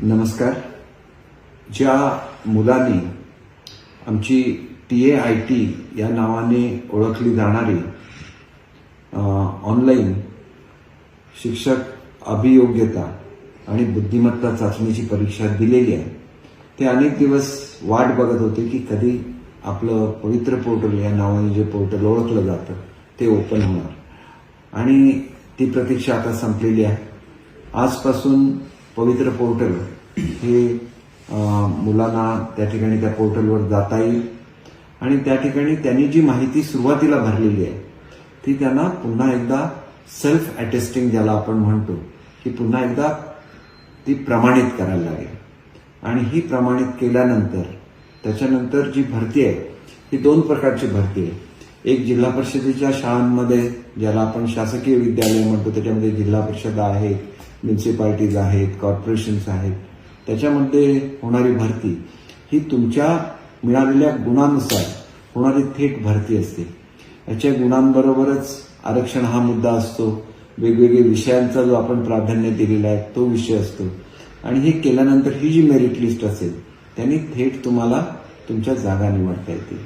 नमस्कार. ज्या मुलांनी आमची TAIT या नावाने ओळखली जाणारी ऑनलाईन शिक्षक अभियोग्यता आणि बुद्धिमत्ता चाचणीची परीक्षा दिलेली आहे, ते अनेक दिवस वाट बघत होते की कधी आपलं पवित्र पोर्टल या नावाने जे पोर्टल ओळखलं जातं ते ओपन होणार. आणि ती प्रतीक्षा आता संपलेली आहे. आजपासून पवित्र पोर्टल हे मुलांना त्या ठिकाणी त्या पोर्टलवर जाता येईल आणि त्या ठिकाणी त्यांनी जी माहिती सुरुवातीला भरलेली आहे ती त्यांना पुन्हा एकदा सेल्फ अटेस्टिंग ज्याला आपण म्हणतो की पुन्हा एकदा ती प्रमाणित करायला लागेल. आणि ही प्रमाणित केल्यानंतर त्याच्यानंतर जी भरती आहे ही दोन प्रकारची भरती आहे. एक जिल्हा परिषदेच्या शाळांमध्ये ज्याला आपण शासकीय विद्यालय म्हणतो, त्याच्यामध्ये जिल्हा परिषद आहेत, म्युन्सिपालिटीज आहेत, कॉर्पोरेशन्स आहेत, त्याच्यामध्ये होणारी भरती ही तुमच्या मिळालेल्या गुणांनुसार होणारी थेट भरती असते. याच्या गुणांबरोबरच आरक्षण हा मुद्दा असतो. वेगवेगळे विषयांचा जो आपण प्राधान्य दिलेला आहे तो विषय असतो. आणि हे केल्यानंतर ही जी मेरिट लिस्ट असेल त्यांनी थेट तुम्हाला तुमच्या जागा निवडता येतील.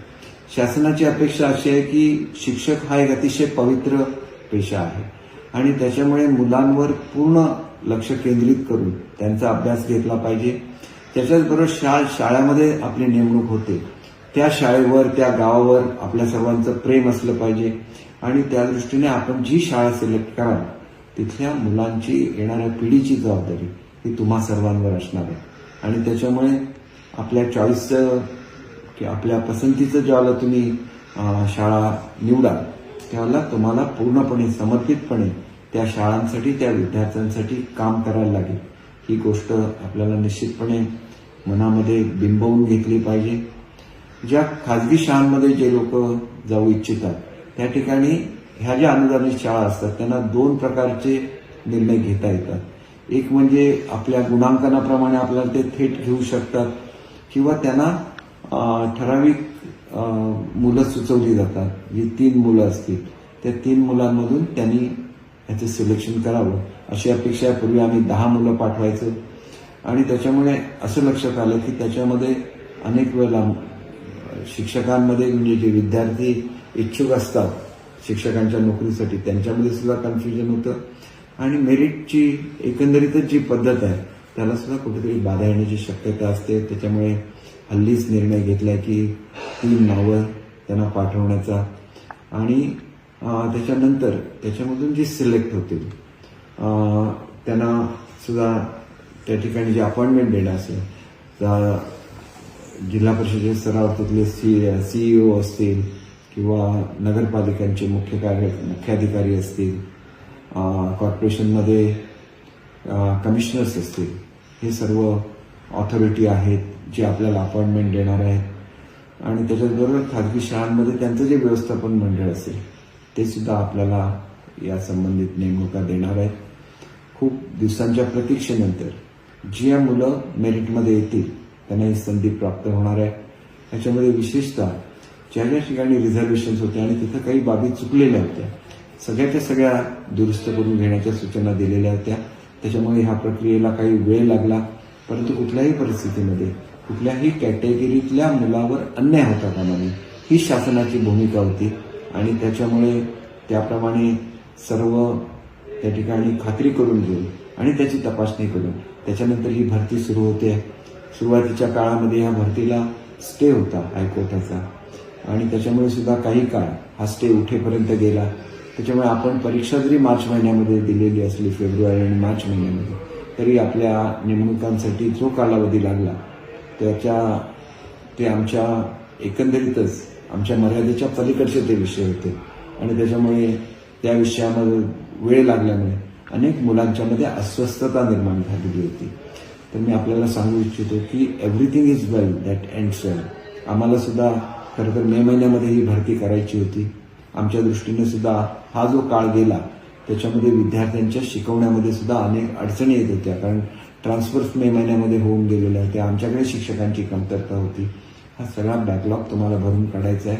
शासनाची अपेक्षा अशी आहे की शिक्षक हा एक अतिशय पवित्र पेशा आहे आणि त्याच्यामुळे मुलांवर पूर्ण लक्ष केंद्रित करून त्यांचा अभ्यास घेतला पाहिजे. त्याच्याचबरोबर शाळेमध्ये आपली नेमणूक होते त्या शाळेवर, त्या गावावर आपल्या सर्वांचं प्रेम असलं पाहिजे आणि त्या दृष्टीने आपण जी शाळा सिलेक्ट कराल तिथल्या मुलांची येणाऱ्या पिढीची जबाबदारी ही तुम्हा सर्वांवर असणार आहे. आणि त्याच्यामुळे आपल्या चॉईसचं की आपल्या पसंतीचं ज्यावेळेला तुम्ही शाळा निवडाल त्यावेळेला तुम्हाला पूर्णपणे समर्पितपणे त्या शाळांसाठी, त्या विद्यार्थ्यांसाठी काम करायला लागेल. ही गोष्ट आपल्याला निश्चितपणे मनामध्ये बिंबवून घेतली पाहिजे. ज्या खाजगी शाळांमध्ये जे लोक जाऊ इच्छितात त्या ठिकाणी ह्या ज्या अनुदानित शाळा असतात त्यांना दोन प्रकारचे निर्णय घेता येतात. एक म्हणजे आपल्या गुणांकनाप्रमाणे आपल्याला ते थेट घेऊ शकतात किंवा त्यांना ठराविक मुलं सुचवली जातात. जी 3 मुलं असतील त्या 3 मुलांमधून त्यांनी याचं सिलेक्शन करावं अशी अपेक्षा. पूर्वी आम्ही 10 मुलं पाठवायचो आणि त्याच्यामुळे असं लक्षात आलं की त्याच्यामध्ये अनेक वेळेला शिक्षकांमध्ये म्हणजे जे विद्यार्थी इच्छुक असतात शिक्षकांच्या नोकरीसाठी त्यांच्यामध्ये सुद्धा कन्फ्युजन होतं आणि मेरिटची एकंदरीतच जी पद्धत आहे त्याला सुद्धा कुठेतरी बाधा येण्याची शक्यता असते. त्याच्यामुळे हल्लीच निर्णय घेतला की 3 नावं त्यांना पाठवण्याचा आणि त्याच्यानंतर त्याच्यामधून जे सिलेक्ट होतील त्यांना सुद्धा त्या ठिकाणी जे अपॉइंटमेंट देणं असेल, जिल्हा परिषदेच्या स्तरावर CEO असतील किंवा नगरपालिकांचे मुख्याधिकारी असतील, कॉर्पोरेशनमध्ये कमिशनर्स असतील, हे सर्व ऑथॉरिटी आहेत जे आपल्याला अपॉइंटमेंट देणार आहेत. आणि त्याच्याचबरोबर खाजगी शाळांमध्ये त्यांचं जे व्यवस्थापन मंडळ असेल ते सुद्धा आपल्याला या संबंधित नेमणुका देणार आहेत. खूप दिवसांच्या प्रतीक्षेनंतर जी या मुलं मेरिटमध्ये येतील त्यांना ही संधी प्राप्त होणार आहे. त्याच्यामध्ये विशेषतः ज्या ज्या ठिकाणी रिझर्वेशन्स होत्या आणि तिथं काही बाबी चुकलेल्या होत्या सगळ्याच्या सगळ्या दुरुस्त करून घेण्याच्या सूचना दिलेल्या होत्या. त्याच्यामुळे ह्या प्रक्रियेला काही वेळ लागला, परंतु कुठल्याही परिस्थितीमध्ये कुठल्याही कॅटेगरीतल्या मुलावर अन्याय होता कामा नये ही शासनाची भूमिका होती. आणि त्याच्यामुळे त्याप्रमाणे सर्व त्या ठिकाणी खात्री करून घेऊन आणि त्याची तपासणी करून त्याच्यानंतर ही भरती सुरू होते. सुरुवातीच्या काळामध्ये ह्या भरतीला स्टे होता हायकोर्टाचा आणि त्याच्यामुळे सुद्धा काही काळ हा स्टे उठेपर्यंत गेला. त्याच्यामुळे आपण परीक्षा जरी मार्च महिन्यामध्ये दिलेली असली, फेब्रुवारी आणि मार्च महिन्यामध्ये, तरी आपल्या नेमणुकांसाठी जो कालावधी लागला ते आमच्या एकंदरीतच आमच्या मर्यादेच्या पलीकडचे ते विषय होते आणि त्याच्यामुळे त्या विषयामध्ये वेळ लागल्यामुळे अनेक मुलांच्यामध्ये अस्वस्थता निर्माण झालेली होती. तर मी आपल्याला सांगू इच्छितो की everything is well that ends well. आम्हाला सुद्धा खरं तर मे महिन्यामध्ये ही भरती करायची होती. आमच्या दृष्टीने सुद्धा हा जो काळ गेला त्याच्यामध्ये विद्यार्थ्यांच्या शिकवण्यामध्ये सुद्धा अनेक अडचणी येत होत्या, कारण ट्रान्सफर्स मे महिन्यामध्ये होऊन गेलेल्या होत्या. आमच्याकडे शिक्षकांची कमतरता होती. हा सगळा बॅकलॉग तुम्हाला भरून काढायचा आहे,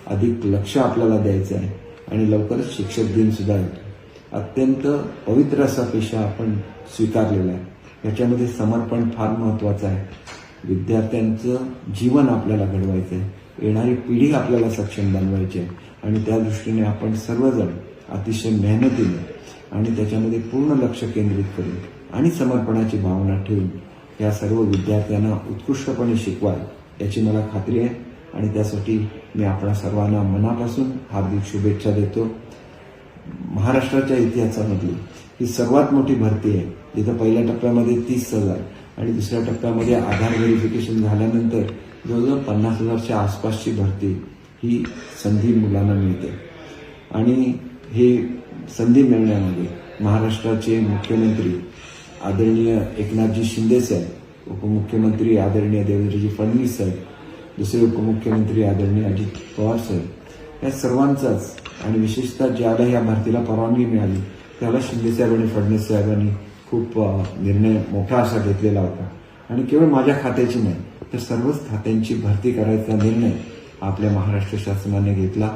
अधिक लक्ष आपल्याला द्यायचं आहे आणि लवकरच शिक्षक दिन सुद्धा येतो. अत्यंत पवित्र असा पेशा आपण स्वीकारलेला आहे. याच्यामध्ये समर्पण फार महत्त्वाचं आहे. विद्यार्थ्यांचं जीवन आपल्याला घडवायचं आहे, येणारी पिढी आपल्याला सक्षम बनवायची आहे आणि त्या दृष्टीने आपण सर्वजण अतिशय मेहनतीने आणि त्याच्यामध्ये पूर्ण लक्ष केंद्रित करून आणि समर्पणाची भावना ठेवून या सर्व विद्यार्थ्यांना उत्कृष्टपणे शिकवाल याची मला खात्री आहे आणि त्यासाठी मी आपणा सर्वांना मनापासून हार्दिक शुभेच्छा देतो. महाराष्ट्राच्या इतिहासामधली ही सर्वात मोठी भरती आहे, जिथं पहिल्या टप्प्यामध्ये 30,000 आणि दुसऱ्या टप्प्यामध्ये आधार व्हेरिफिकेशन झाल्यानंतर जवळजवळ 50,000च्या आसपासची भरती ही संधी मुलांना मिळते. आणि हे संधी मिळण्यामध्ये महाराष्ट्राचे मुख्यमंत्री आदरणीय एकनाथजी शिंदे साहेब, उपमुख्यमंत्री आदरणीय देवेंद्रजी फडणवीस साहेब, दुसरे उपमुख्यमंत्री आदरणीय अजित पवार साहेब या सर्वांचाच आणि विशेषतः ज्याला या भरतीला परवानगी मिळाली त्याला शिंदे साहेब आणि फडणवीस साहेबांनी खूप निर्णय मोठा असा घेतलेला होता. आणि केवळ माझ्या खात्याची नाही तर सर्वच खात्यांची भरती करायचा निर्णय आपल्या महाराष्ट्र शासनाने घेतला.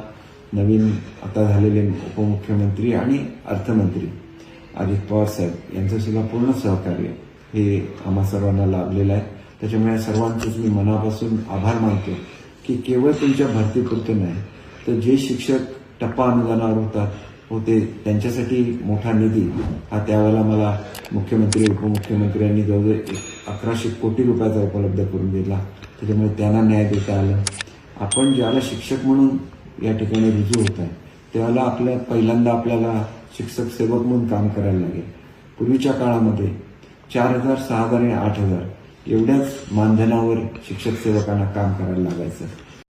नवीन आता झालेले उपमुख्यमंत्री आणि अर्थमंत्री अजित पवार साहेब यांचं सुद्धा पूर्ण सहकार्य हे आम्हा सर्वांना लाभलेलं आहे. त्याच्यामुळे सर्वांचेच मी मनापासून आभार मानतो की केवळ तुमच्या भरतीपुरतं नाही तर जे शिक्षक टप्पा अनुदानावर होते त्यांच्यासाठी मोठा निधी हा त्यावेळेला मला मुख्यमंत्री उपमुख्यमंत्र्यांनी जवळजवळ 1100 कोटी रुपयाचा उपलब्ध करून दिला. त्याच्यामुळे त्यांना न्याय देता आला. आपण ज्याला शिक्षक म्हणून या ठिकाणी रुजू होत आहे त्यावेळेला पहिल्यांदा आपल्याला शिक्षक सेवक म्हणून काम करायला लागेल. पूर्वीच्या काळामध्ये 4,000, 6,000 आणि 8,000 एवढ्याच मानधनावर शिक्षक सेवकांना काम करायला लागायचं.